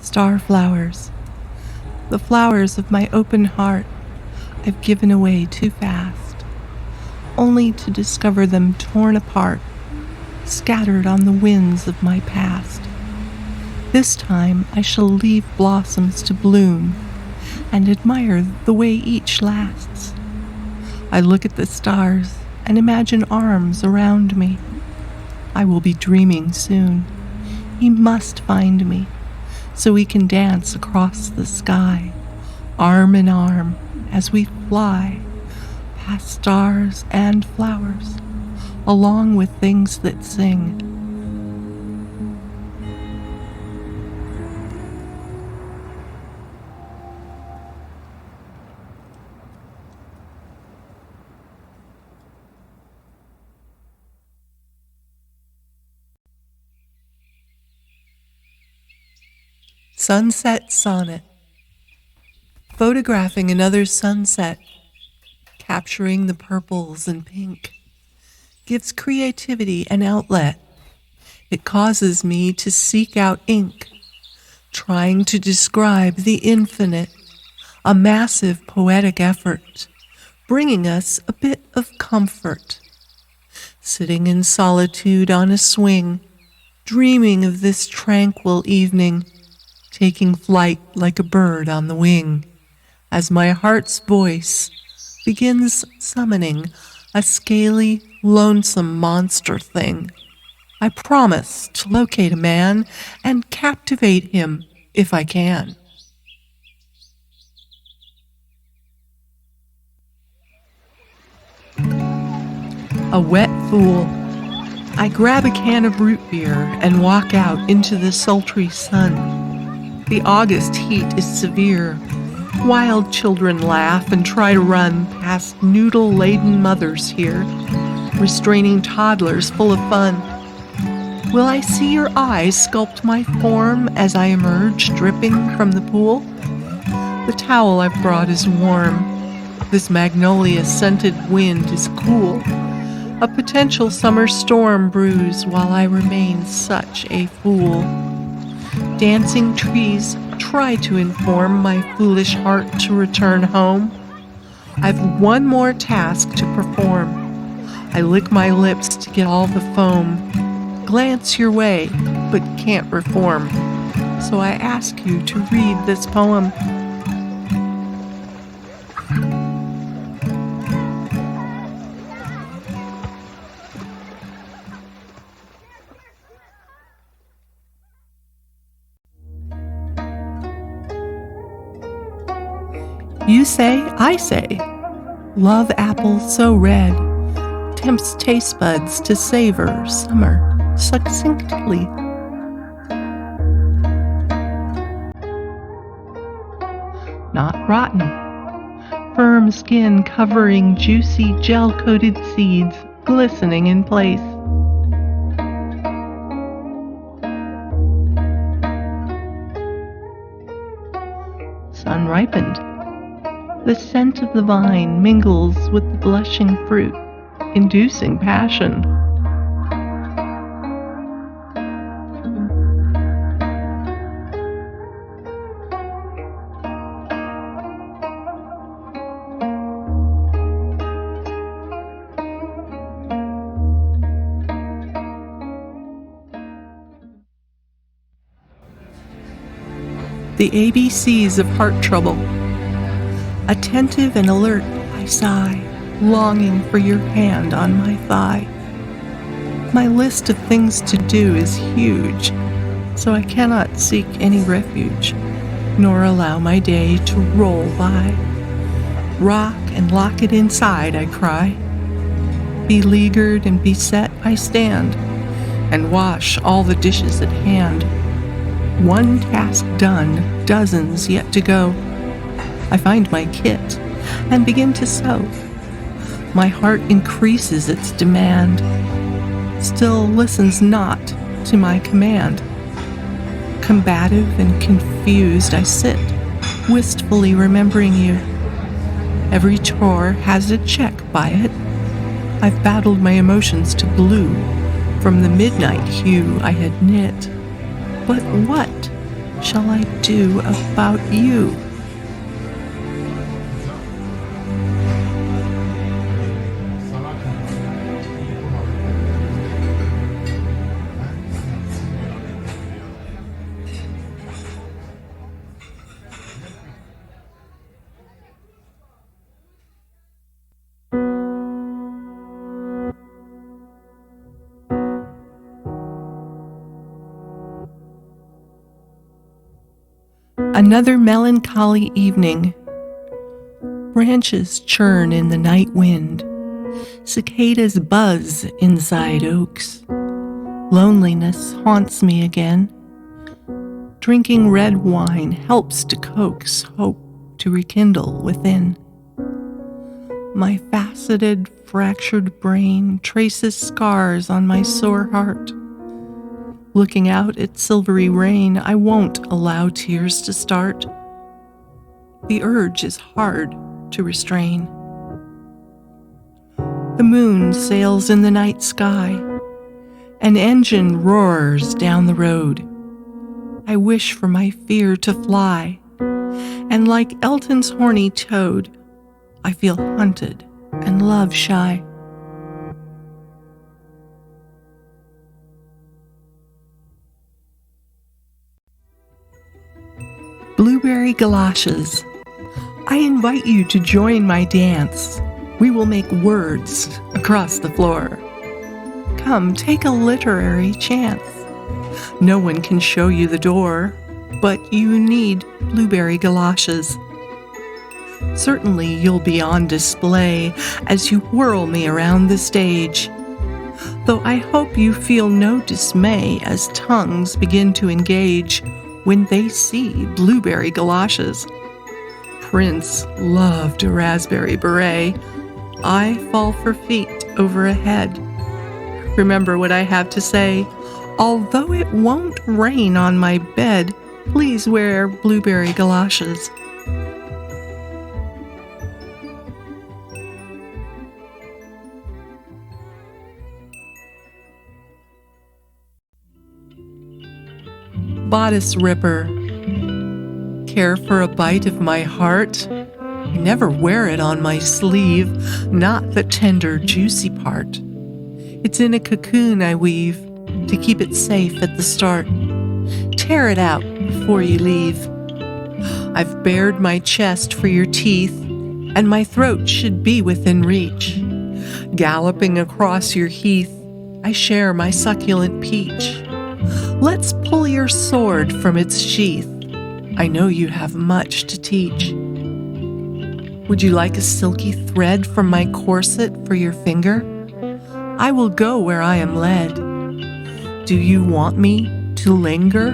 Star flowers, the flowers of my open heart, I've given away too fast, only to discover them torn apart, scattered on the winds of my past. This time I shall leave blossoms to bloom and admire the way each lasts. I look at the stars and imagine arms around me. I will be dreaming soon. He must find me, so we can dance across the sky, arm in arm, as we fly, past stars and flowers, along with things that sing. Sunset Sonnet. Photographing another sunset, capturing the purples and pink, gives creativity an outlet. It causes me to seek out ink, trying to describe the infinite, a massive poetic effort, bringing us a bit of comfort. Sitting in solitude on a swing, dreaming of this tranquil evening, taking flight like a bird on the wing, as my heart's voice begins summoning a scaly, lonesome monster thing. I promise to locate a man and captivate him if I can. A wet fool. I grab a can of root beer and walk out into the sultry sun. The August heat is severe. Wild children laugh and try to run past noodle-laden mothers here, restraining toddlers full of fun. Will I see your eyes sculpt my form as I emerge dripping from the pool? The towel I've brought is warm. This magnolia-scented wind is cool. A potential summer storm brews while I remain such a fool. Dancing trees try to inform my foolish heart to return home. I've one more task to perform. I lick my lips to get all the foam. Glance your way, but can't reform. So I ask you to read this poem. You say, I say, love apple so red tempts taste buds to savor summer succinctly. Not rotten, firm skin covering juicy gel-coated seeds glistening in place. Sun ripened. The scent of the vine mingles with the blushing fruit, inducing passion. The ABCs of heart trouble. Attentive and alert, I sigh, longing for your hand on my thigh. My list of things to do is huge, so I cannot seek any refuge, nor allow my day to roll by. Rock and lock it inside, I cry. Beleaguered and beset, I stand, and wash all the dishes at hand. One task done, dozens yet to go. I find my kit and begin to sew. My heart increases its demand, still listens not to my command. Combative and confused I sit, wistfully remembering you. Every chore has a check by it. I've battled my emotions to blue from the midnight hue I had knit. But what shall I do about you? Another melancholy evening. Branches churn in the night wind. Cicadas buzz inside oaks. Loneliness haunts me again. Drinking red wine helps to coax hope to rekindle within. My faceted, fractured brain traces scars on my sore heart. Looking out at silvery rain, I won't allow tears to start. The urge is hard to restrain. The moon sails in the night sky. An engine roars down the road. I wish for my fear to fly, and like Elton's horny toad, I feel hunted and love shy. Blueberry Galoshes. I invite you to join my dance. We will make words across the floor. Come, take a literary chance. No one can show you the door, but you need blueberry galoshes. Certainly you'll be on display as you whirl me around the stage. Though I hope you feel no dismay as tongues begin to engage when they see blueberry galoshes. Prince loved a raspberry beret. I fall for feet over a head. Remember what I have to say. Although it won't rain on my bed, please wear blueberry galoshes. Bodice Ripper. Care for a bite of my heart? I never wear it on my sleeve, not the tender, juicy part. It's in a cocoon I weave to keep it safe at the start. Tear it out before you leave. I've bared my chest for your teeth, and my throat should be within reach. Galloping across your heath, I share my succulent peach. Let's pull your sword from its sheath. I know you have much to teach. Would you like a silky thread from my corset for your finger? I will go where I am led. Do you want me to linger?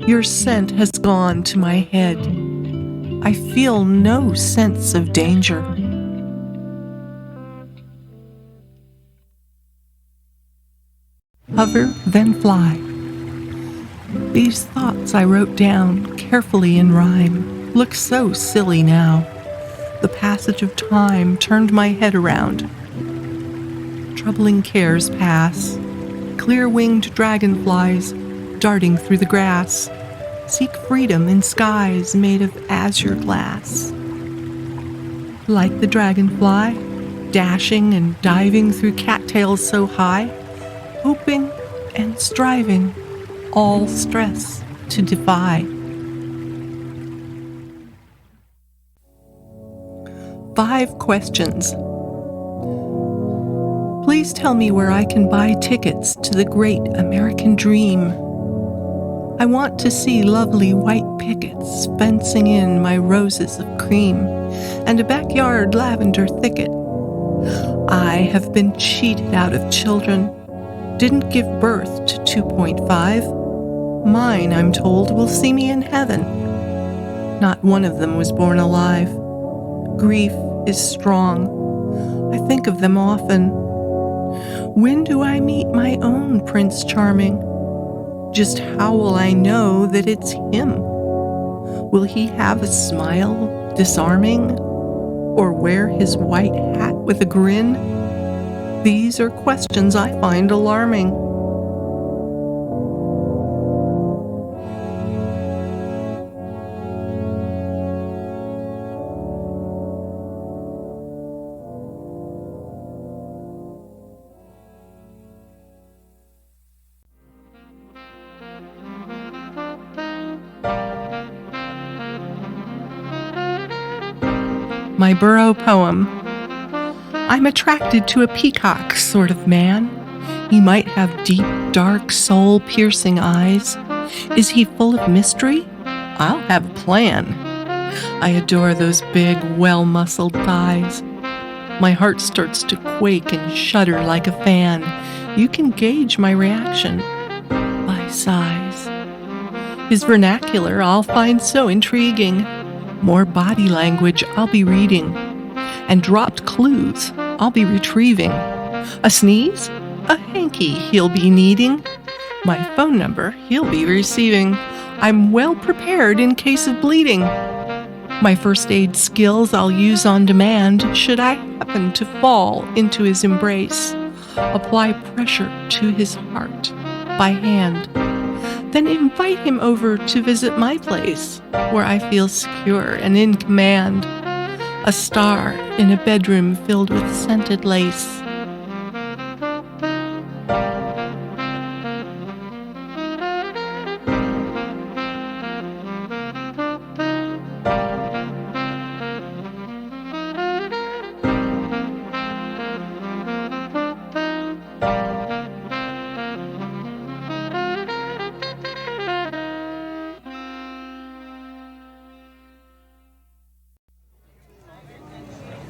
Your scent has gone to my head. I feel no sense of danger. Hover, then fly. These thoughts I wrote down carefully in rhyme look so silly now. The passage of time turned my head around. Troubling cares pass. Clear-winged dragonflies darting through the grass seek freedom in skies made of azure glass. Like the dragonfly, dashing and diving through cattails so high, hoping and striving, all stress to defy. 5 questions. Please tell me where I can buy tickets to the great American dream. I want to see lovely white pickets fencing in my roses of cream and a backyard lavender thicket. I have been cheated out of children, didn't give birth to 2.5. Mine, I'm told, will see me in heaven. Not one of them was born alive. Grief is strong. I think of them often. When do I meet my own Prince Charming? Just how will I know that it's him? Will he have a smile disarming, or wear his white hat with a grin? These are questions I find alarming. My Boro Poem. I'm attracted to a peacock sort of man. He might have deep, dark, soul-piercing eyes. Is he full of mystery? I'll have a plan. I adore those big, well-muscled thighs. My heart starts to quake and shudder like a fan. You can gauge my reaction by sighs. His vernacular I'll find so intriguing. More body language I'll be reading, and dropped clues I'll be retrieving. A sneeze? A hanky he'll be needing. My phone number he'll be receiving. I'm well prepared in case of bleeding. My first aid skills I'll use on demand should I happen to fall into his embrace. Apply pressure to his heart by hand. Then invite him over to visit my place, where I feel secure and in command. A star in a bedroom filled with scented lace.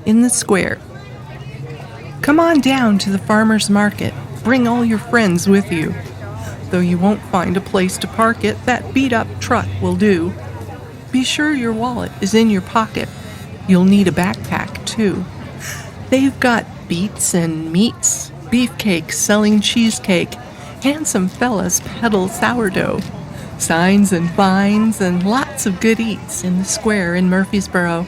In the square. Come on down to the farmer's market. Bring all your friends with you. Though you won't find a place to park it, that beat-up truck will do. Be sure your wallet is in your pocket. You'll need a backpack, too. They've got beets and meats, beefcake selling cheesecake, handsome fellas peddle sourdough, signs and vines, and lots of good eats in the square in Murfreesboro.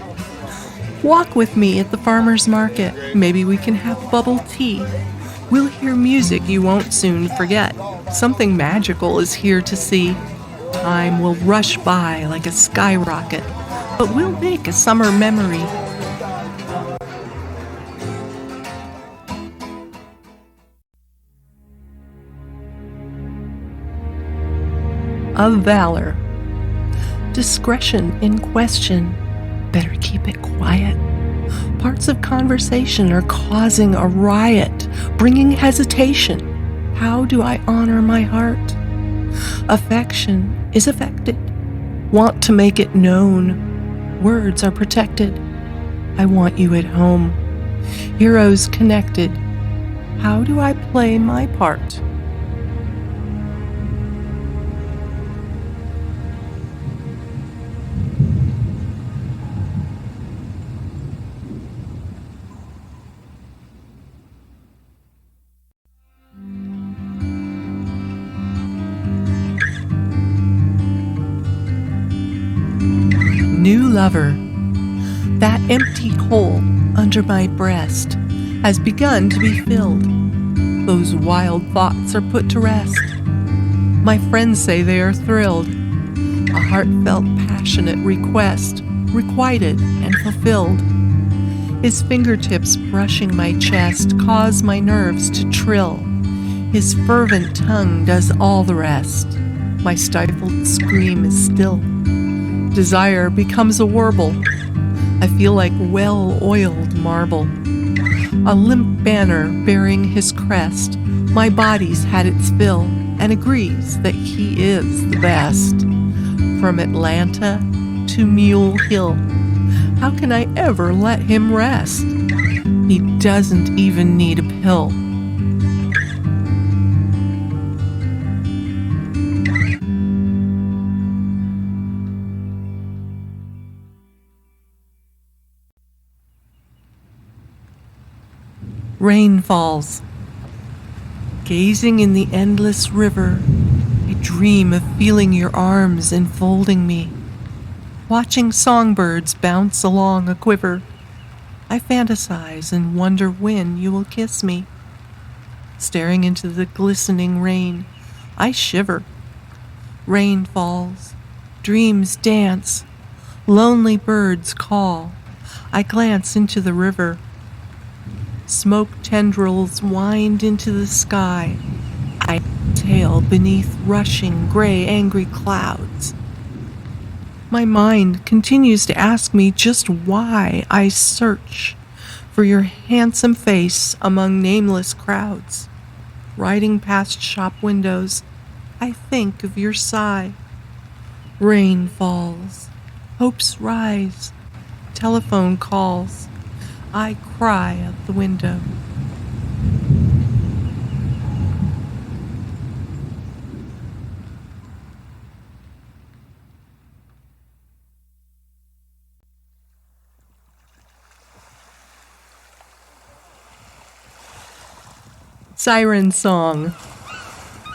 Walk with me at the farmer's market. Maybe we can have bubble tea. We'll hear music you won't soon forget. Something magical is here to see. Time will rush by like a skyrocket, but we'll make a summer memory. Of Valor. Discretion in question. Better keep it quiet. Parts of conversation are causing a riot, bringing hesitation. How do I honor my heart? Affection is affected. Want to make it known. Words are protected. I want you at home. Heroes connected. How do I play my part? New lover. That empty hole under my breast has begun to be filled. Those wild thoughts are put to rest. My friends say they are thrilled. A heartfelt, passionate request, requited and fulfilled. His fingertips brushing my chest cause my nerves to trill. His fervent tongue does all the rest. My stifled scream is still. Desire becomes a warble. I feel like well-oiled marble. A limp banner bearing his crest. My body's had its fill and agrees that he is the best. From Atlanta to Mule Hill, how can I ever let him rest? He doesn't even need a pill. Rain falls. Gazing in the endless river, I dream of feeling your arms enfolding me. Watching songbirds bounce along a quiver, I fantasize and wonder when you will kiss me. Staring into the glistening rain, I shiver. Rain falls, dreams dance, lonely birds call. I glance into the river. Smoke tendrils wind into the sky. I exhale beneath rushing gray, angry clouds. My mind continues to ask me just why I search for your handsome face among nameless crowds. Riding past shop windows, I think of your sigh. Rain falls, hopes rise, telephone calls. I cry out the window. Siren Song.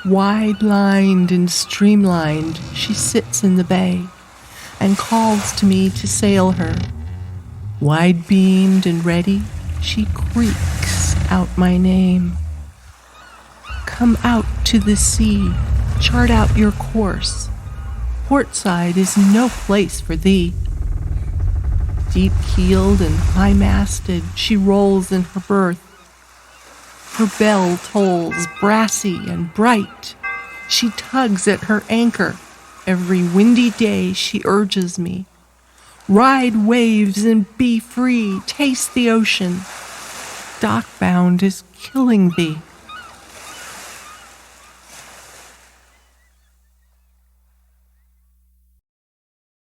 Wide-lined and streamlined, she sits in the bay and calls to me to sail her. Wide-beamed and ready, she creaks out my name. Come out to the sea, chart out your course. Portside is no place for thee. Deep-keeled and high-masted, she rolls in her berth. Her bell tolls brassy and bright. She tugs at her anchor. Every windy day she urges me. Ride waves and be free. Taste the ocean. Dockbound is killing thee.